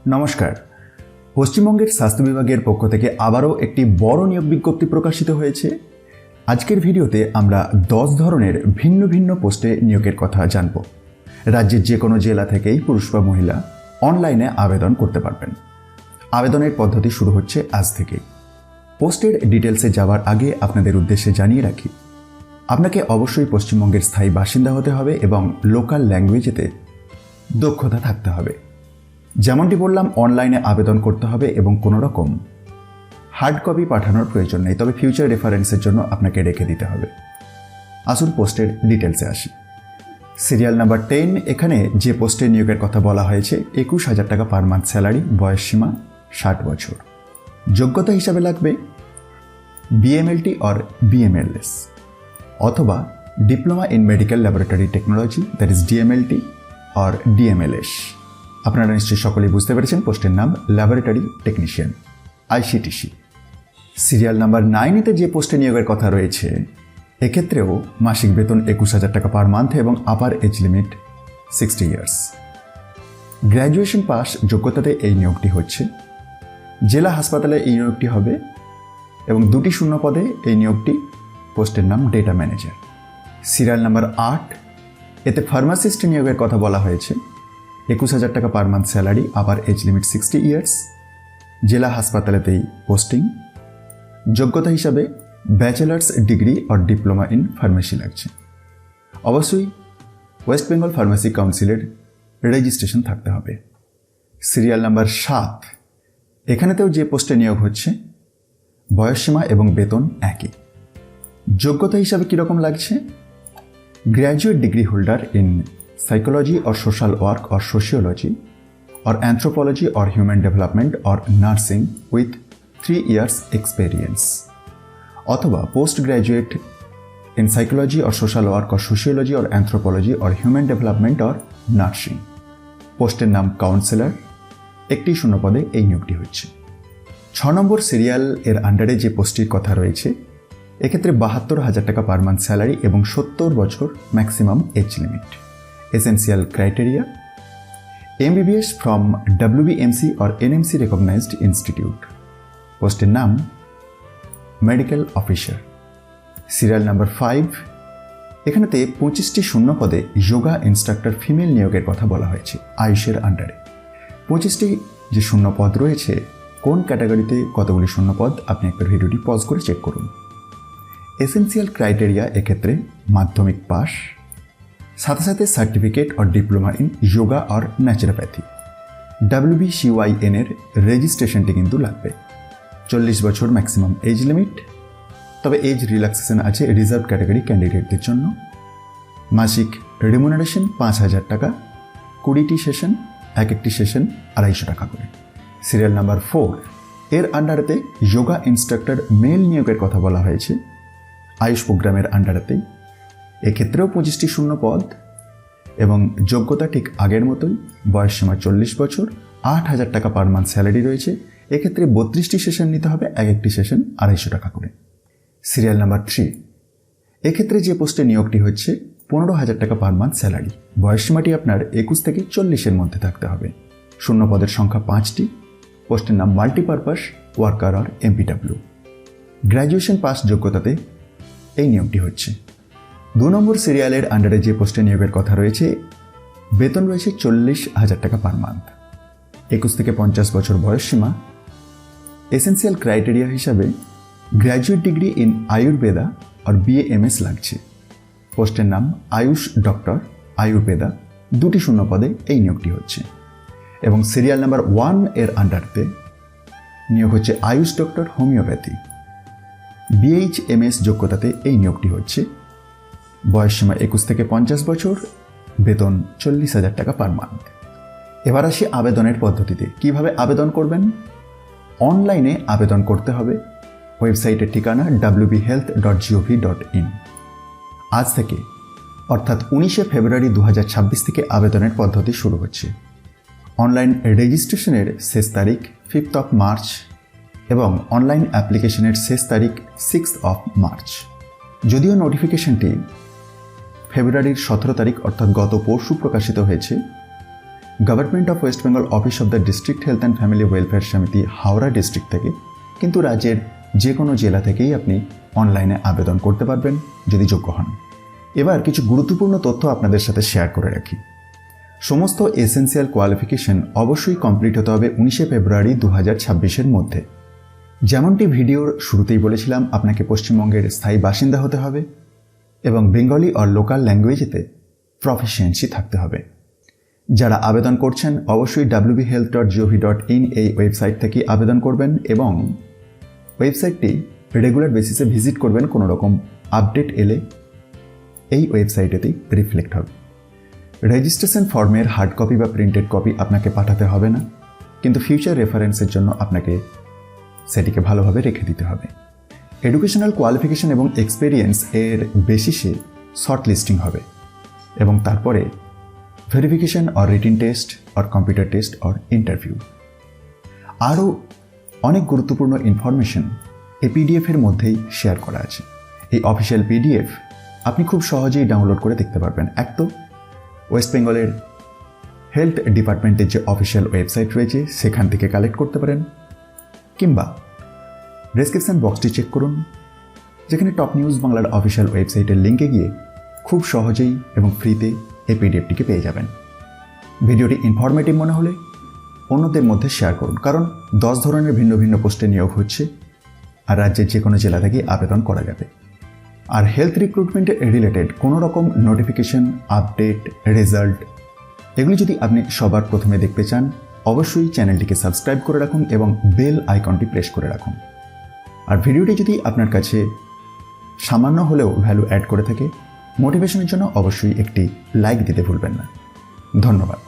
নমস্কার। পশ্চিমবঙ্গের স্বাস্থ্য বিভাগের পক্ষ থেকে আবারও একটি বড় নিয়োগ বিজ্ঞপ্তি প্রকাশিত হয়েছে। আজকের ভিডিওতে আমরা 10 ধরনের ভিন্ন ভিন্ন পোস্টে নিয়োগের কথা জানব। রাজ্যের যে কোনো জেলা থেকেই পুরুষ বা মহিলা অনলাইনে আবেদন করতে পারবেন। আবেদনের পদ্ধতি শুরু হচ্ছে আজ থেকে। পোস্টের ডিটেলসে যাওয়ার আগে আপনাদের উদ্দেশ্যে জানিয়ে রাখি, আপনাকে অবশ্যই পশ্চিমবঙ্গের স্থায়ী বাসিন্দা হতে হবে এবং লোকাল ল্যাঙ্গুয়েজেতে দক্ষতা থাকতে হবে। যেমনটি বললাম, অনলাইনে আবেদন করতে হবে এবং কোনো রকম হার্ড কপি পাঠানোর প্রয়োজন নেই, তবে ফিউচার রেফারেন্সের জন্য আপনাকে রেখে দিতে হবে। আসুন পোস্টের ডিটেলসে আসি। সিরিয়াল নাম্বার 10, এখানে যে পোস্টে নিয়োগের কথা বলা হয়েছে 21,000 টাকা পার মান্থ স্যালারি, বয়স সীমা 60 বছর। যোগ্যতা হিসাবে লাগবে বিএমএলটি অর বিএমএলএস অথবা diploma in medical laboratory technology, that is DMLT or DMLS. আপনারা নিশ্চয়ই সকলেই বুঝতে পেরেছেন পোস্টের নাম laboratory technician, ICTC. Serial number 9-তে যে পোস্টে নিয়োগের কথা রয়েছে এক্ষেত্রেও মাসিক বেতন 21,000 টাকা পার মান্থ এবং upper age limit 60 years. Graduation pass যোগ্যতাতে এই নিয়োগটি হচ্ছে। জেলা হাসপাতালে এই নিয়োগটি হবে এবং 2টি শূন্য পদে এই নিয়োগটি। পোস্টের নাম ডেটা ম্যানেজার। সিরিয়াল নাম্বার 8, এতে ফার্মাসিস্ট নিয়োগের কথা বলা হয়েছে। 21,000 টাকা per month salary, upper age limit 60 years. জেলা হাসপাতালেতেই পোস্টিং। যোগ্যতা হিসাবে bachelor's degree or diploma in pharmacy লাগছে। অবশ্যই ওয়েস্ট বেঙ্গল ফার্মেসি কাউন্সিলের রেজিস্ট্রেশন থাকতে হবে। সিরিয়াল নাম্বার 7, এখানেতেও যে পোস্টে নিয়োগ হচ্ছে বয়সসীমা এবং বেতন একই। যোগ্যতা হিসাবে কীরকম লাগছে? Graduate degree holder in psychology or social work or sociology or anthropology or human development or nursing with 3 years experience অথবা post graduate in psychology or social work or sociology or anthropology or human development or nursing। পোস্টের নাম counsellor, 1টি শূন্য পদে এই নিয়োগটি হচ্ছে। 6 নম্বর serial এর আন্ডারে যে পোস্টটির কথা রয়েছে এক্ষেত্রে 72,000 টাকা পার মান্থ স্যালারি এবং 70 বছর maximum age limit. Essential criteria: MBBS from WBMC or NMC recognized institute। পোস্টের নাম মেডিকেল অফিসার। সিরিয়াল নাম্বার 5, এখানেতে 25টি শূন্য পদে যোগা ইনস্ট্রাক্টর ফিমেল নিয়োগের কথা বলা হয়েছে আয়ুষের আন্ডারে। 25টি যে শূন্য পদ রয়েছে কোন ক্যাটাগরিতে কতগুলি শূন্য পদ আপনি একবার ভিডিওটি পজ করে চেক করুন। এসেন্সিয়াল ক্রাইটেরিয়া এক্ষেত্রে মাধ্যমিক পাস, সাথে সাথে certificate or diploma in yoga or naturopathy. WBCYN এর রেজিস্ট্রেশনটি কিন্তু লাগবে। 40 বছর ম্যাক্সিমাম এজ লিমিট, তবে এজ রিল্যাক্সেশন আছে রিজার্ভ ক্যাটাগরি ক্যান্ডিডেটদের জন্য। মাসিক রেমুনারেশন 5,000 টাকা, 20টি সেশন, এক একটি সেশন 250 টাকা করে। সিরিয়াল নাম্বার 4, এর আন্ডারেতে যোগা ইনস্ট্রাক্টর মেল নিয়োগের কথা বলা হয়েছে আয়ুষ প্রোগ্রামের আন্ডারেতেই। এক্ষেত্রেও 25টি শূন্য পদ এবং যোগ্যতা ঠিক আগের মতোই। বয়সসীমা 40 বছর, 8,000 টাকা পার মান্থ স্যালারি রয়েছে। এক্ষেত্রে 32টি সেশন নিতে হবে, এক একটি সেশন 250 টাকা করে। সিরিয়াল নাম্বার 3, এক্ষেত্রে যে পোস্টে নিয়োগটি হচ্ছে 15,000 টাকা পার মান্থ স্যালারি। বয়সসীমাটি আপনার 21 থেকে 40-এর মধ্যে থাকতে হবে। শূন্য পদের সংখ্যা 5টি। পোস্টের নাম multipurpose worker or MPW। Graduation pass যোগ্যতাতে এই নিয়োগটি হচ্ছে। 2 নম্বর সিরিয়ালের আন্ডারে যে পোস্টে নিয়োগের কথা রয়েছে বেতন রয়েছে 40,000 টাকা পার মান্থ, 21 থেকে 50 বছর বয়সসীমা। এসেন্সিয়াল ক্রাইটেরিয়া হিসাবে গ্র্যাজুয়েট ডিগ্রি ইন আয়ুর্বেদা আর BAMS লাগছে। পোস্টের নাম আয়ুষ ডক্টর আয়ুর্বেদা, 2টি শূন্য পদে এই নিয়োগটি হচ্ছে। এবং সিরিয়াল নাম্বার 1 এর আন্ডারতে নিয়োগ হচ্ছে আয়ুষ ডক্টর হোমিওপ্যাথি। BHMS যোগ্যতাতে এই নিয়োগটি হচ্ছে। বয়সসীমা 21 থেকে 50 বছর, বেতন 40,000 টাকা পার মান্থ। এবার আসি আবেদনের পদ্ধতিতে। কিভাবে আবেদন করবেন? অনলাইনে আবেদন করতে হবে। ওয়েবসাইটের ঠিকানা wbhealth.gov.in। আজ থেকে অর্থাৎ 19শে ফেব্রুয়ারি 2026 থেকে আবেদনের পদ্ধতি শুরু হচ্ছে। অনলাইন রেজিস্ট্রেশনের শেষ তারিখ 5th of March এবং অনলাইন অ্যাপ্লিকেশনের শেষ তারিখ 6th of March। যদিও নোটিফিকেশনটি ফেব্রুয়ারির 17 তারিখ অর্থাৎ গত পরশু প্রকাশিত হয়েছে, government of West Bengal office of the district health and family welfare সমিতি হাওড়া ডিস্ট্রিক্ট থেকে, কিন্তু রাজ্যের যে কোনো জেলা থেকেই আপনি অনলাইনে আবেদন করতে পারবেন যদি যোগ্য হন। এবার কিছু গুরুত্বপূর্ণ তথ্য আপনাদের সাথে শেয়ার করে রাখি। সমস্ত এসেন্সিয়াল কোয়ালিফিকেশন অবশ্যই কমপ্লিট হতে হবে 19শে ফেব্রুয়ারি 2026-এর মধ্যে। যেমনটি ভিডিওর শুরুতেই বলেছিলাম, আপনাকে পশ্চিমবঙ্গের স্থায়ী বাসিন্দা হতে হবে এবং বেঙ্গলি আর লোকাল ল্যাঙ্গুয়েজেতে প্রফিসিয়েন্সি থাকতে হবে। যারা আবেদন করছেন অবশ্যই wbhealth.gov.in এই ওয়েবসাইট থেকে আবেদন করবেন এবং ওয়েবসাইটটি রেগুলার বেসিসে ভিজিট করবেন। কোনো রকম আপডেট এলে এই ওয়েবসাইটেতেই রিফ্লেক্ট হবে। রেজিস্ট্রেশন ফর্মের হার্ড কপি বা প্রিন্টেড কপি আপনাকে পাঠাতে হবে না, কিন্তু ফিউচার রেফারেন্সের জন্য আপনাকে সেটিকে ভালোভাবে রেখে দিতে হবে। এডুকেশনাল কোয়ালিফিকেশন এবং এক্সপেরিয়েন্স এর বেসিসে শর্ট লিস্টিং হবে এবং তারপরে verification or written test or computer test or interview. আরও অনেক গুরুত্বপূর্ণ ইনফরমেশন এই পিডিএফের মধ্যেই শেয়ার করা আছে। এই অফিসিয়াল পিডিএফ আপনি খুব সহজেই ডাউনলোড করে দেখতে পারবেন। এক তো ওয়েস্ট বেঙ্গলের হেলথ ডিপার্টমেন্টের যে অফিসিয়াল ওয়েবসাইট রয়েছে সেখান থেকে কালেক্ট করতে পারেন, কিংবা ডেসক্রিপশন বক্সটি চেক করুন, যেখানে টপ নিউজ বাংলার অফিসিয়াল ওয়েবসাইটের লিঙ্কে গিয়ে খুব সহজেই এবং ফ্রিতে এই পিডিএফটিকে পেয়ে যাবেন। ভিডিওটি ইনফরমেটিভ মনে হলে অন্যদের মধ্যে শেয়ার করুন, কারণ 10 ধরনের ভিন্ন ভিন্ন পোস্টে নিয়োগ হচ্ছে আর রাজ্যের যে কোনো জেলা থেকে আবেদন করা যাবে। আর হেলথ রিক্রুটমেন্টে রিলেটেড কোনো রকম নোটিফিকেশন, আপডেট, রেজাল্ট এগুলি যদি আপনি সবার প্রথমে দেখতে চান অবশ্যই চ্যানেলটিকে সাবস্ক্রাইব করে রাখুন এবং বেল আইকনটি প্রেস করে রাখুন। আর ভিডিওটি যদি আপনার কাছে সামান্য হলেও ভ্যালু অ্যাড করে থাকে, মোটিভেশনের জন্য অবশ্যই একটি লাইক দিতে ভুলবেন না। ধন্যবাদ।